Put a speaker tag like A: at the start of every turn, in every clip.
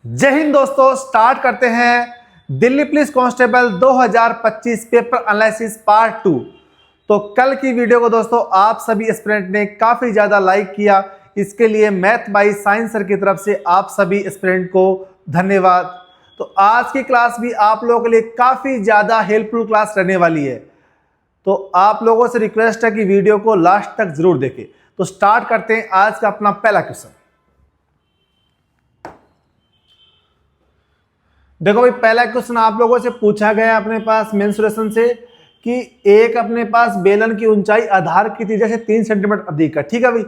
A: जय हिंद दोस्तों, स्टार्ट करते हैं Delhi police constable 2025 paper analysis part 2। तो कल की वीडियो को दोस्तों आप सभी एस्पिरेंट ने काफी ज्यादा लाइक किया, इसके लिए मैथ बाय साइंस सर की तरफ से आप सभी एस्पिरेंट को धन्यवाद। तो आज की क्लास भी आप लोगों के लिए काफी ज्यादा हेल्पफुल क्लास रहने वाली है, तो आप लोगों से रिक्वेस्ट है कि वीडियो को लास्ट तक जरूर देखें। तो स्टार्ट करते हैं आज का अपना पहला क्वेश्चन। देखो भाई, पहला क्वेश्चन आप लोगों से पूछा गया अपने पास मेंसुरेशन से कि एक अपने पास बेलन की ऊंचाई आधार की त्रिज्या से 3 सेंटीमीटर अधिक है। ठीक है भाई,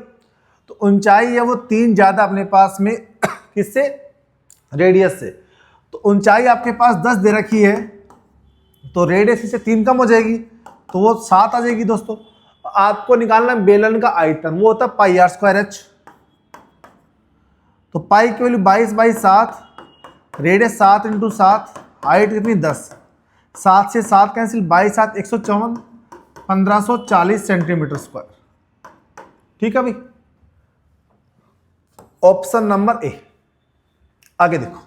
A: तो ऊंचाई है वो 3 ज्यादा अपने पास में किससे, रेडियस से। तो ऊंचाई आपके पास 10 दे रखी है, तो रेडियस से 3 कम हो जाएगी तो वो 7 आ जाएगी। दोस्तों आपको निकालना है बेलन का आयतन, वो होता है पाई आर स्क्वायर एच। तो पाई की वैल्यू 22/7, रेडियस 7 × 7, हाइट कितनी 10, 7 से 7 कैंसिल, 22×7 154, 1540 सेंटीमीटर स्क्वायर। ठीक है भाई, ऑप्शन नंबर ए। आगे देखो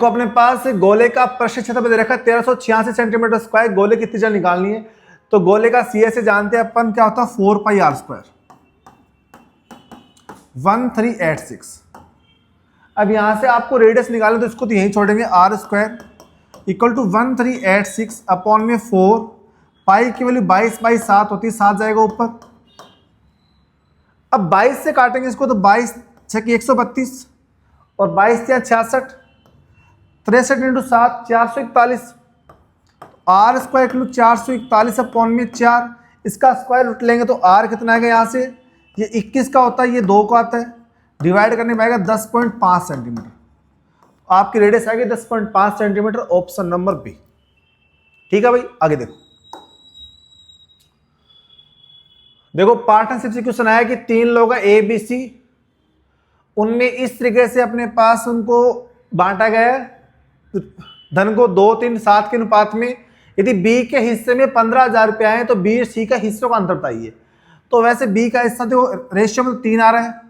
A: अपने पास गोले का पृष्ठ क्षेत्रफल दे रखा है 1386 सेंटीमीटर स्क्वायर। गोले की त्रिज्या निकालनी है, तो गोले का सी से जानते हैं अपन क्या होता है 4πr², 1386। अब यहां से आपको रेडियस निकालना, तो इसको तो यहीं छोड़ेंगे, r² इक्वल टू 1386 अपॉन में 4, पाई की वैल्यू 22/7 होती है, 7 जाएगा ऊपर। अब 22 से काटेंगे इसको, तो 22 6 की 132 और 22 या 66, 63 × 7 441, r² किलो 441 अपॉन में 4, इसका स्क्वायर रूट लेंगे तो r कितना आएगा, यहाँ से ये 21 का होता है, ये 2 का आता है, डिवाइड करने में आएगा 10.5 सेंटीमीटर। आपकी रेडियस आएगी 10.5 सेंटीमीटर, ऑप्शन नंबर बी। ठीक है भाई, आगे देखो पार्टनरशिप से क्वेश्चन आया कि 3 लोग हैं ए बी सी, उनमें इस तरीके से अपने पास उनको बांटा गया धन को 2, 3, 7 के अनुपात में। यदि बी के हिस्से में 15,000 रुपये आए तो बी और सी का हिस्सों का अंतर बताइए। तो वैसे बी का हिस्सा देखो रेशियो में 3 आ रहा है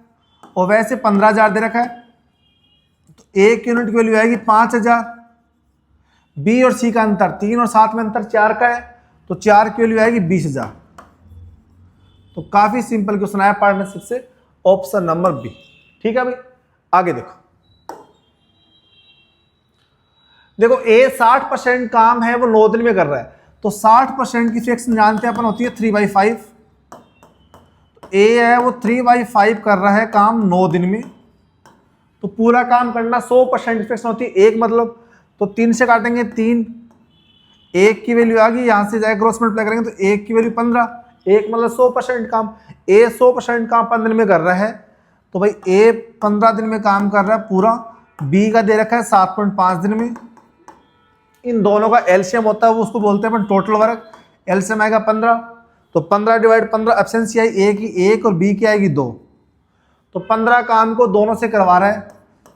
A: और वैसे 15,000 दे रखा है, तो एक यूनिट की वैल्यू आएगी 5,000। बी और सी का अंतर 3 और 7 में अंतर 4 का है, तो 4 की वैल्यू आएगी 20,000। तो काफी सिंपल क्वेश्चन आया पार्टनरशिप से, ऑप्शन नंबर बी। ठीक है भाई, आगे देखो ए 60% काम है वो 9 दिन में कर रहा है, तो 60% की फ्रैक्शन जानते हैं अपन होती है 3/5। ए है वो 3/5 कर रहा है काम 9 दिन में, तो पूरा काम करना 100% फ्रैक्शन होती है 1, मतलब तो 3 से काटेंगे 3, 1 की वैल्यू आ गई, यहां से जाए क्रॉस मल्टीप्लाई करेंगे तो 1 की वैल्यू 15, 1 मतलब 100% काम। ए 100% काम 15 दिन में कर रहा है, तो भाई ए 15 दिन में काम कर रहा है पूरा। बी का दे रखा है 7.5 दिन में। इन दोनों का एलसीएम होता है वो उसको बोलते हैं अपन टोटल वर्क, एलसीएम आएगा 15, तो 15 डिवाइड 15 एब्सेंसी आई ए की 1 और बी की आएगी 2, तो 15 काम को दोनों से करवा रहा है,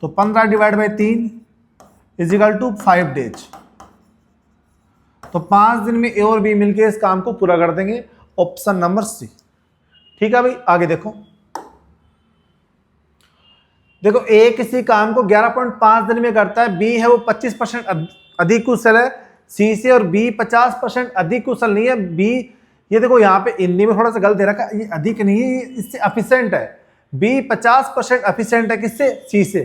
A: तो 15 divide by 3 is equal to 5 days. तो 5 दिन में ए और बी मिलके इस काम को पूरा कर देंगे, ऑप्शन नंबर सी। ठीक है भाई, आगे देखो ए किसी काम को 11.5 दिन में करता है, बी है वो 25% अधिक कुशल है सी से, और बी 50% अधिक कुशल नहीं है। बी ये देखो यहाँ पे हिंदी में थोड़ा सा गलत दे रखा है, ये अधिक नहीं है, ये इससे एफिशिएंट है। बी 50% एफिशिएंट है किससे, सी से,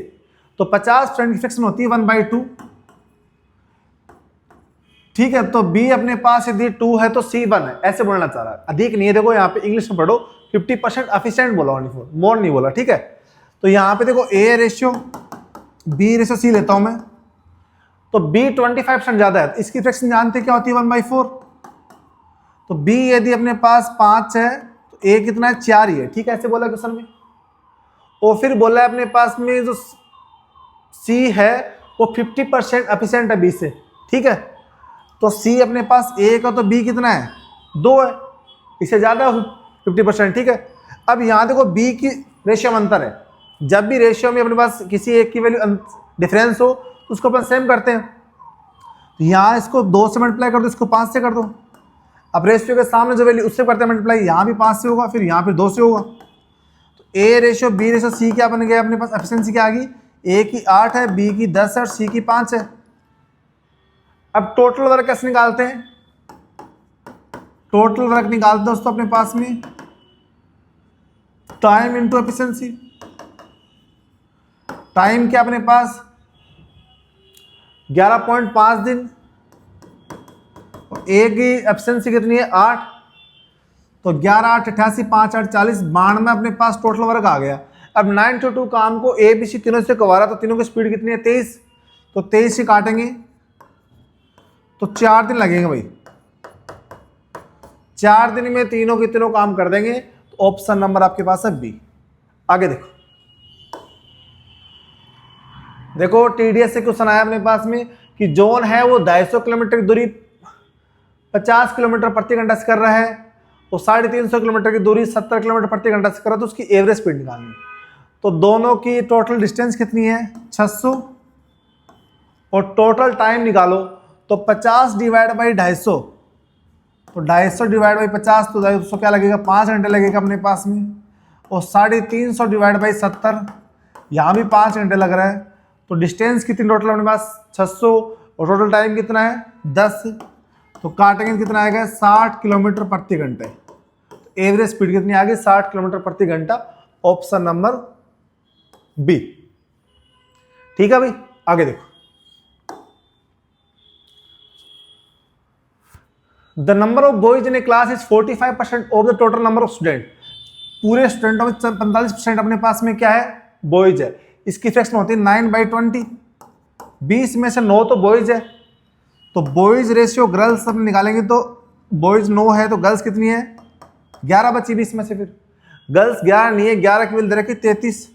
A: तो 50% की फ्रैक्शन होती है 1/2। ठीक है, तो बी अपने पास यदि 2 है तो सी 1 है, ऐसे बोलना चाह रहा है, अधिक नहीं है। देखो यहाँ पे इंग्लिश में पढ़ो, 50% एफिशिएंट बोला, मोर नहीं बोला। ठीक है, तो यहाँ पे देखो A ratio B ratio C लेता हूं मैं, तो बी 25% ज्यादा है, इसकी फ्रैक्शन जानते क्या होती है 1/4। तो बी यदि अपने पास 5 है तो ए कितना है, 4 ही है। ठीक है, ऐसे बोला क्वेश्चन में। और फिर बोला है अपने पास में जो सी है वो 50% एफिशिएंट है बी से। ठीक है, तो सी अपने पास 1 है, तो बी कितना है 2 है, इससे ज्यादा 50%। ठीक है, अब यहाँ देखो बी की रेशियो में अंतर है, जब भी रेशियो में अपने पास किसी एक की वैल्यू डिफरेंस हो तो उसको अपन सेम करते हैं। तो यहाँ इसको 2 से मल्टीप्लाई कर दो, इसको 5 से कर दो। अब रेशियो के सामने जो वैल्यू उससे करते हैं मल्टीप्लाई, यहाँ भी 5 से होगा, फिर यहाँ पे 2 से होगा। तो A ratio B ratio C क्या बन गया अपने पास, एफिशिएंसी क्या आ गई, ए की 8 है, बी की 10 है और सी की 5 है। अब टोटल वर्क कैसे निकालते हैं, टोटल वर्क निकालते हैं दोस्तों अपने पास में टाइम इनटू एफिशिएंसी। टाइम क्या अपने पास 11.5 दिन, ए की एफिशिएंसी कितनी है 8, तो 11 8 88 5 8 40 92 अपने पास टोटल वर्क आ गया। अब 9 to 2 काम को ए बी सी तीनों से करवा रहा, तो तीनों की स्पीड कितनी है 23, तो 23 से काटेंगे तो 4 दिन लगेंगे भाई, 4 दिन में तीनों के तीनों काम कर देंगे। तो ऑप्शन नंबर आपके पास है बी। आगे देखो टीडीएस से क्वेश्चन आया अपने पास में कि जोन है वो 250 किलोमीटर की दूरी 50 किलोमीटर प्रति घंटा से कर रहा है, वो 350 किलोमीटर की दूरी 70 किलोमीटर प्रति घंटा से कर रहा है, तो उसकी एवरेज स्पीड निकालनी है। तो दोनों की टोटल डिस्टेंस कितनी है 600 और टोटल टाइम निकालो, तो 50 डिवाइड बाई 250, तो 250 डिवाइड बाई 50 तो 250 क्या लगेगा 5 घंटे लगेगा अपने पास में, और 350 डिवाइड बाई 70 यहाँ भी 5 घंटे लग रहा है। तो डिस्टेंस कितनी टोटल अपने पास 600 और टोटल टाइम कितना है 10, तो काटेंगे कितना आएगा 60 किलोमीटर प्रति घंटे। तो एवरेज स्पीड कितनी आ गई 60 किलोमीटर प्रति घंटा, ऑप्शन नंबर बी। ठीक है भाई, आगे देखो the number of boys in A class is 45% of the total number of student. पूरे स्टूडेंटों में 45% अपने पास में क्या है बॉयज है। इसकी फ्रैक्शन होती है 9/20, 20 में से 9 तो बॉयज है, तो बॉयज रेशियो गर्ल्स सब निकालेंगे तो बॉयज 9 है, तो गर्ल्स कितनी है 11 बची 20 में से, फिर गर्ल्स 11 नहीं है, 11 की वैल्यू रखी 33,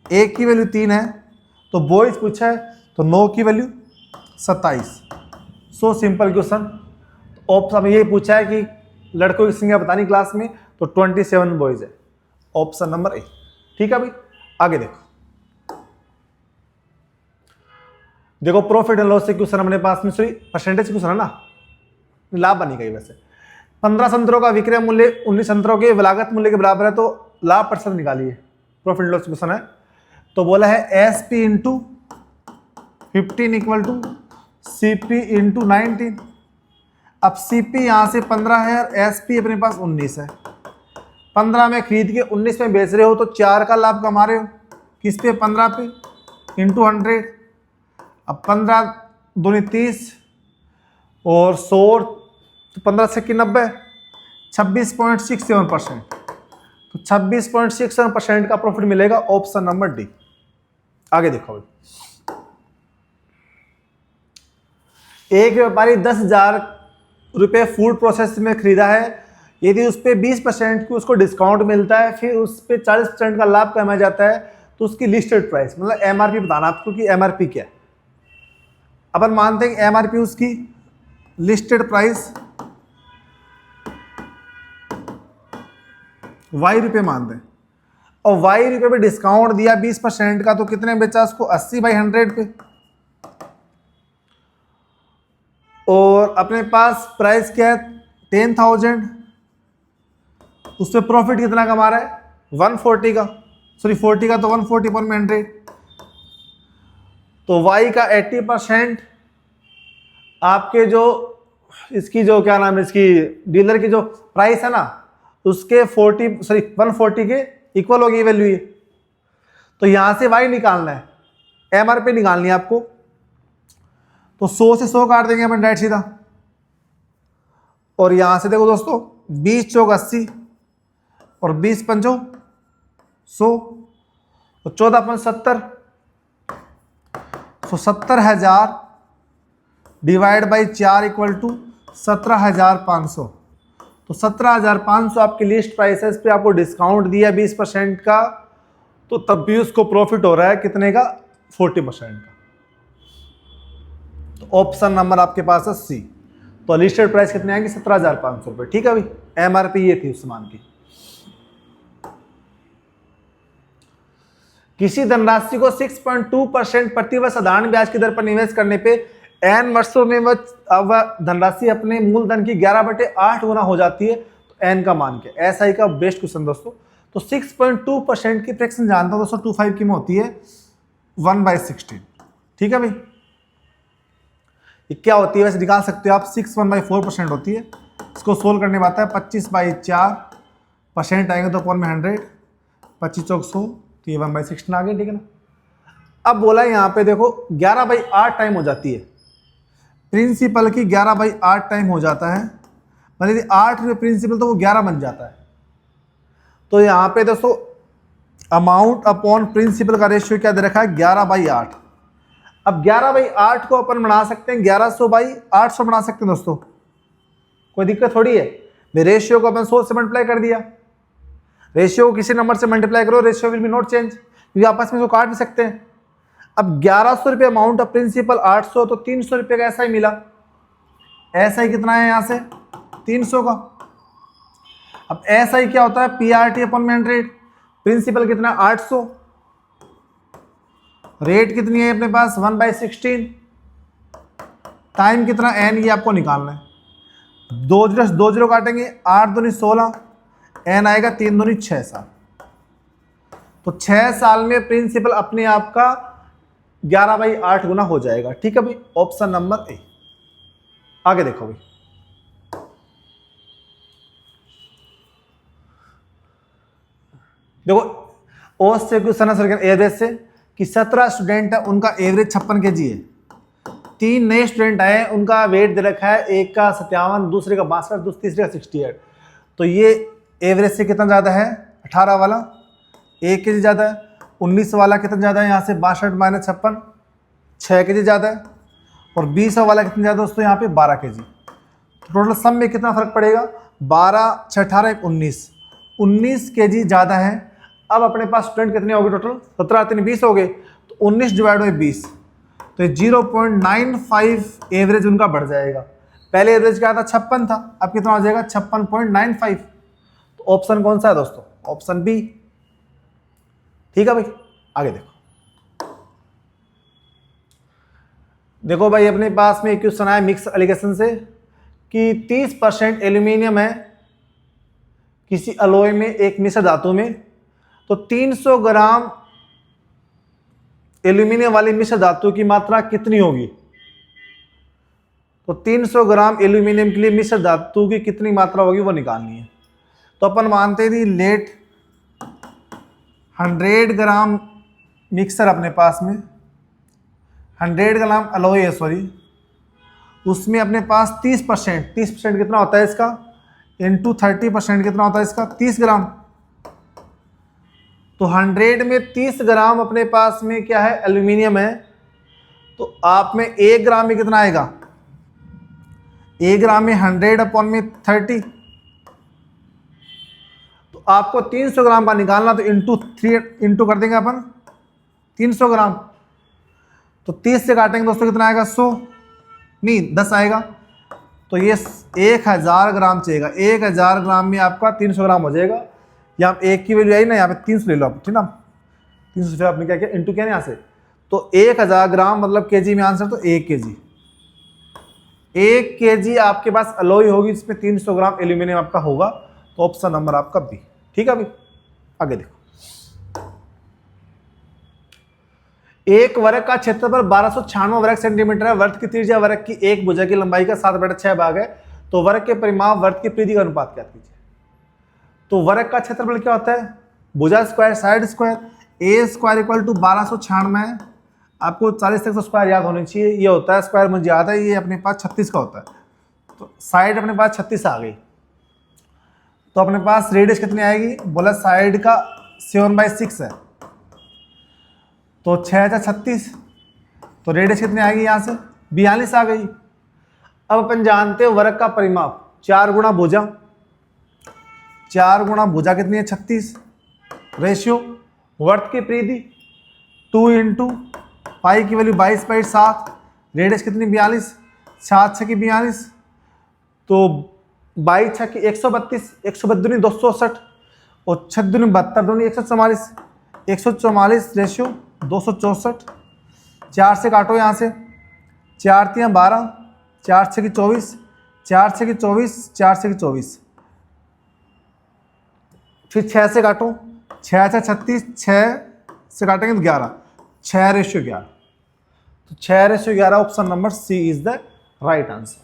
A: एक की वैल्यू 3 है, तो बॉयज पूछा है तो 9 की value 27। So simple question. Option में ये पूछा है कि लड़कों की संख्या बतानी क्लास में, तो 27 बॉयज है, ऑप्शन नंबर ए। ठीक है भाई, आगे देखो प्रॉफिट एंड लॉस से क्वेश्चन अपने पास में, सॉरी परसेंटेज क्वेश्चन है ना, लाभ बनी गई वैसे 15 संतरों का विक्रय मूल्य 19 संतरों के लागत मूल्य के बराबर है, तो लाभ प्रतिशत निकालिए। प्रॉफिट लॉस क्वेश्चन है, तो बोला है S P into 15 equal to C P into 19। अब सी पी यहाँ से 15 है और एस पी अपने पास 19 है, 15 में खरीद के 19 में बेच रहे हो, तो 4 का लाभ कमा रहे हो, किस पे 15 पे इंटू 100। अब 15 दूनी 30 और 100, तो 15 से 90, 26.67%, तो 26.67% का प्रॉफिट मिलेगा, ऑप्शन नंबर डी। आगे देखो भाई, एक व्यापारी 10,000 रुपये फूड प्रोसेस में खरीदा है, यदि उस पर 20% की उसको डिस्काउंट मिलता है, फिर उस पर 40% का लाभ कमाया जाता है, तो उसकी लिस्टेड प्राइस मतलब एमआरपी बताना आपको कि एमआरपी क्या है। अपन मानते हैं कि एमआरपी उसकी लिस्टेड प्राइस वाई रुपये मानते हैं, और वाई रुपये पे डिस्काउंट दिया 20% का, तो कितने बेचा उसको 80/100 पे, और अपने पास प्राइस क्या है 10,000, उस पर प्रॉफिट कितना कमा रहा है 140 का, सॉरी 40 का, तो 140/100, तो y का 80% आपके जो इसकी जो क्या नाम है इसकी डीलर की जो प्राइस है ना उसके 140 के इक्वल होगी वैल्यू ये। तो यहां से y निकालना है, एमआरपी निकालनी है आपको, तो 100 से 100 काट देंगे अपन डायरेक्ट सीधा, और यहां से देखो दोस्तों 20 चौक 80 और 20 पंचो 100 और 14 पंच 70, तो 70,000 डिवाइड बाई 4 इक्वल टू 17,500, तो 17,500 आपकी लिस्ट प्राइस है, इस पर आपको डिस्काउंट दिया 20% का, तो तब भी उसको प्रॉफिट हो रहा है कितने का 40% का। तो ऑप्शन नंबर आपके पास है सी। तो लिस्टेड प्राइस कितने आएंगे 17,500 रुपये। ठीक है भाई, एमआरपी ये थी उस सामान की। किसी धनराशि को 6.2% प्रतिवर्ष साधारण ब्याज की दर पर निवेश करने पे n वर्षों में वह धनराशि अपने मूलधन की 11/8 गुना हो जाती है, तो n का मान क्या। एसआई का बेस्ट क्वेश्चन दोस्तों। तो 6.2% की फ्रैक्शन जानता हूँ दोस्तों, 25 की में होती है 1/16। ठीक है भाई, ये क्या होती है वैसे निकाल सकते हो आप, 6 1/4% होती है। इसको सोल्व करने में आता है 25/4% आएंगे तो अपॉन में 100, 25 चौक 100, तो ये 1/16 आ गई। ठीक है ना। अब बोला यहाँ पे देखो 11/8 टाइम हो जाती है, प्रिंसिपल की 11/8 टाइम हो जाता है, मतलब यदि 8 में प्रिंसिपल तो वो 11 बन जाता है। तो यहाँ पे दोस्तों अमाउंट अपॉन प्रिंसिपल का रेशियो क्या दे रखा है, 11/8। अब 11/8 को अपन बना सकते हैं 1100/800 बना सकते हैं दोस्तों, कोई दिक्कत थोड़ी है। रेशियो को अपन 100 से मल्टीप्लाई कर दिया, रेशियो को किसी नंबर से मल्टीप्लाई करो, ratio will be not change, क्योंकि आपस में इसको काट भी सकते हैं। अब 1100 रुपये अमाउंट ऑफ प्रिंसिपल, 800 तो 300 रुपये का ऐसा ही मिला। ऐसा ही कितना है यहाँ से 300 का। अब ऐसा ही क्या होता है PRT अपॉन 100, प्रिंसिपल कितना 800, रेट कितनी है अपने पास 1/16, टाइम कितना n, ये आपको निकालना है। 2 0 काटेंगे, 8 दूनी 16, n आएगा 3 दूनी 6 साल। तो 6 साल में प्रिंसिपल अपने आप का 11/8 गुना हो जाएगा। ठीक है भाई, ऑप्शन नंबर ए। आगे देखो भाई, देखो ओस से क्वेश्चन है एवरेज से कि 17 स्टूडेंट है, उनका एवरेज 56 kg है। 3 नए स्टूडेंट आए, उनका वेट दे रखा है, एक का 57, दूसरे का 62, तीसरे का 68। तो ये एवरेज से कितना ज़्यादा है, 18 वाला 1 kg ज़्यादा है, 19 वाला कितना ज़्यादा है यहाँ से 62 - 56 6 kg ज़्यादा है, और 20 वाला कितना ज़्यादा दोस्तों यहाँ पे 12 kg। तो टोटल सम में कितना फर्क पड़ेगा, 12 6 18 19 kg ज़्यादा है। अब अपने पास स्टूडेंट कितने हो गए टोटल, 17 3 20 हो गए, तो 19 डिवाइड बाई 20, तो 0.95 एवरेज उनका बढ़ जाएगा। पहले एवरेज क्या था 56 था, अब कितना हो जाएगा 56.95। तो ऑप्शन कौन सा है दोस्तों, ऑप्शन बी। ठीक है भाई, आगे देखो। देखो भाई अपने पास में एक क्वेश्चन आया मिक्स एलिगेशन से कि 30% एल्यूमिनियम है किसी अलॉय में, एक मिश्र धातु में, तो 300 ग्राम एल्यूमिनियम वाली मिश्र धातु की मात्रा कितनी होगी। तो 300 ग्राम एल्यूमिनियम के लिए मिश्र धातु की कितनी मात्रा होगी वो निकालनी है। तो अपन मानते थे लेट 100 ग्राम मिक्सर अपने पास में, 100 ग्राम अलॉय है सॉरी, उसमें अपने पास 30% कितना होता है इसका, इंटू 30% कितना होता है इसका 30 ग्राम। तो 100 में 30 ग्राम अपने पास में क्या है एल्यूमिनियम है, तो आप में 1 ग्राम में कितना आएगा, 1 ग्राम में 100 अपॉन में 30, तो आपको 300 ग्राम का निकालना, तो इंटू कर देंगे अपन 300 ग्राम, तो 30 से काटेंगे दोस्तों कितना आएगा 100 नहीं 10 आएगा, तो ये 1000 ग्राम चाहिएगा। 1000 ग्राम में आपका 300 ग्राम हो जाएगा। यहाँ 1 की वैल्यू आई ना, यहाँ पे 300 ले लो आप, ठीक ना, 300 फिर आपने क्या किया इंटू किया ना यहाँ से, तो 1000 ग्राम मतलब केजी में आंसर, तो 1 kg, 1 kg आपके पास अलॉय होगी जिसमें 300 ग्राम एल्यूमिनियम आपका होगा। तो ऑप्शन नंबर आपका बी। ठीक है अभी आगे देखो। एक वर्ग का क्षेत्रफल 1296 वर्ग सेंटीमीटर है, वर्ग की त्रिज्या वर्ग की एक भुजा की लंबाई का 7/6 भाग है, तो वर्ग के परिमाप वर्ग की परिधि का अनुपात क्या कीजिए। तो वर्ग का क्षेत्रफल क्या होता है, भुजा square side square, A square equal to 1296, आपको 40 तक स्क्वायर याद होनी चाहिए, ये होता है स्क्वायर मुझे याद है, ये अपने पास 36 का होता है, तो साइड अपने पास 36 आ गई। तो अपने पास रेडियस कितनी आएगी, बोला साइड का 7/6 है, तो 6 × 36, तो रेडियस कितनी आएगी यहाँ से 42 आ गई। अब अपन जानते हैं वर्ग का परिमाप 4 गुणा भुजा, 4 गुणा भुजा कितनी है 36, रेशियो वर्ग की परिधि 2 × पाई की वैल्यू 22/7, रेडियस कितनी 42, 7 6 की 42, तो 22 6 की 132, 132 268, और 6 दूनी 72 दूनी 144, 144 रेशियो 264, 4 से काटो यहाँ से, 4 3 12, 4 6 की 24, 4 6 की 24, 4 6 की 24, फिर 6 से काटो, 6 से 36, 6 से काटेंगे तो 11, 6:11। तो 6:11 option number C is the right answer.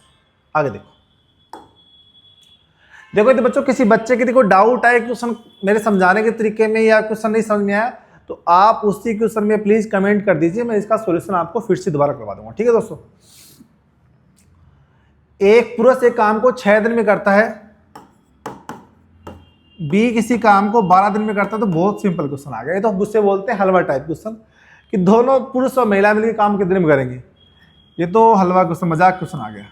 A: आगे देखो, देखो यदि बच्चों किसी बच्चे के कोई डाउट आए क्वेश्चन मेरे समझाने के तरीके में या क्वेश्चन नहीं समझ में आया तो आप उसी क्वेश्चन में प्लीज कमेंट कर दीजिए, मैं इसका सॉल्यूशन आपको फिर से दोबारा करवा दूंगा। ठीक है दोस्तों, एक पुरुष एक काम को 6 दिन में करता है, बी किसी काम को 12 दिन में करता है, तो बहुत सिंपल क्वेश्चन आ गया। ये तो उससे बोलते हैं हलवा टाइप क्वेश्चन कि दोनों पुरुष और महिला मिलकर काम कितने में करेंगे। ये तो हलवा क्वेश्चन, मजाक क्वेश्चन आ गया।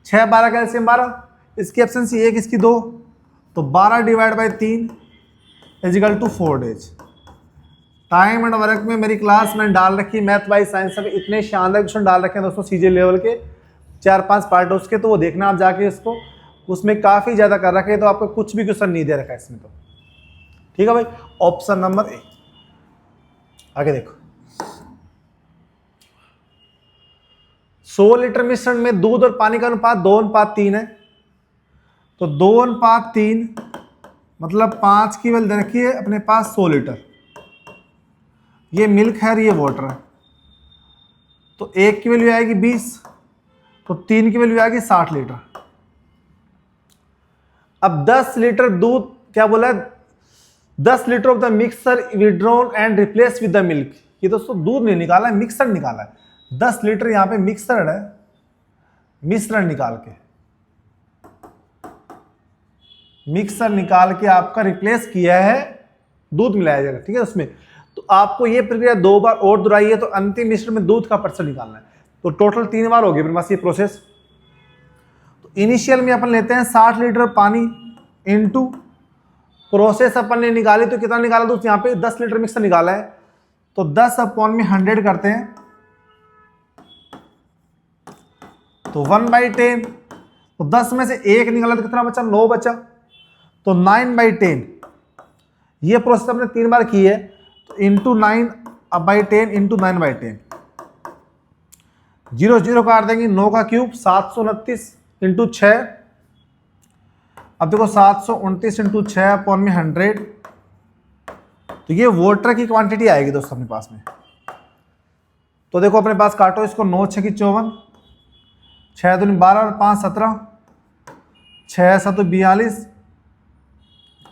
A: 6 12 का एलसीएम 12, इसकी एब्सेंसी 1 इसकी 2, तो 12 divide by 3 is equal to 4 days. Time and work में मेरी क्लास मैंने डाल रखी मैथ बाई साइंस में, इतने शानदार क्वेश्चन डाल रखे हैं दोस्तों सीजे लेवल के, 4-5 पार्ट उसके, तो वो देखना आप जाके इसको, उसमें काफ़ी ज़्यादा कर रखे हैं, तो आपको कुछ भी क्वेश्चन नहीं दे रखा है इसमें। तो ठीक है भाई, ऑप्शन नंबर ए। आगे देखो, 100 लीटर मिश्रण में दूध और पानी का अनुपात 2:3 है, तो 2:3 मतलब 5 की वैल्यू रखिए अपने पास 100 लीटर, ये मिल्क है और ये वाटर है, तो 1 की वैल्यू आएगी 20, तो 3 की वैल्यू आएगी 60 लीटर। अब 10 लीटर दूध, क्या बोला है, 10 litre of the mixer withdrawn and replace with the milk. ये दोस्तों दूध नहीं निकाला है, मिक्सर निकाला है। 10 लीटर यहां पे मिक्सर है, मिश्रण निकाल के, मिक्सर निकाल के आपका रिप्लेस किया है, दूध मिलाया जाएगा। ठीक है, उसमें तो आपको ये प्रक्रिया 2 बार और दोहराई है, तो अंतिम मिश्रण में दूध का % निकालना है, तो टोटल 3 बार होगी मेरे पास ये प्रोसेस। तो इनिशियल में अपन लेते हैं 60 लीटर पानी इनटू प्रोसेस अपन ने निकाली, तो कितना निकाला दोस्त, यहाँ पे 10 लीटर मिक्सर निकाला है, तो 10/100 करते हैं, तो 1/10, तो 10 में से 1 निकाला तो कितना बचा, 9 बचा, तो 9/10। ये प्रोसेस हमने 3 बार की है, तो इंटू 9/10 इंटू 9/10, 0 0 काट देंगे, 9 का क्यूब 729 इंटू 6। अब देखो 729 इंटू 6/100, तो ये वाटर की क्वांटिटी आएगी दोस्तों अपने पास में। तो देखो अपने पास काटो इसको, 9 6 की 54, 6 दूनी 12 और 5 17, 6 7 42,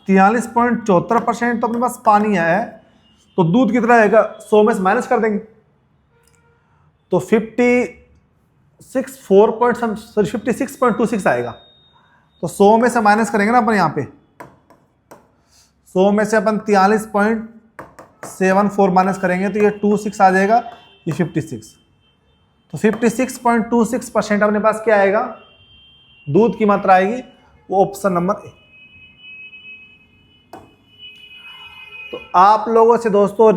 A: 43.74% तो अपने पास पानी आया है। तो दूध कितना आएगा, 100 में से माइनस कर देंगे, तो 56.26 आएगा। तो 100 में से माइनस करेंगे ना अपन, यहाँ पे 100 में से अपन 43.74 माइनस करेंगे, तो ये 26 आ जाएगा, ये 56, तो 56.26% अपने पास क्या आएगा, दूध की मात्रा आएगी, वो ऑप्शन नंबर ए। तो आप लोगों से दोस्तों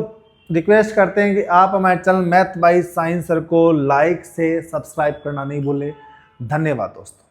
A: रिक्वेस्ट करते हैं कि आप हमारे channel math by science sir को लाइक से सब्सक्राइब करना नहीं भूलें। धन्यवाद दोस्तों।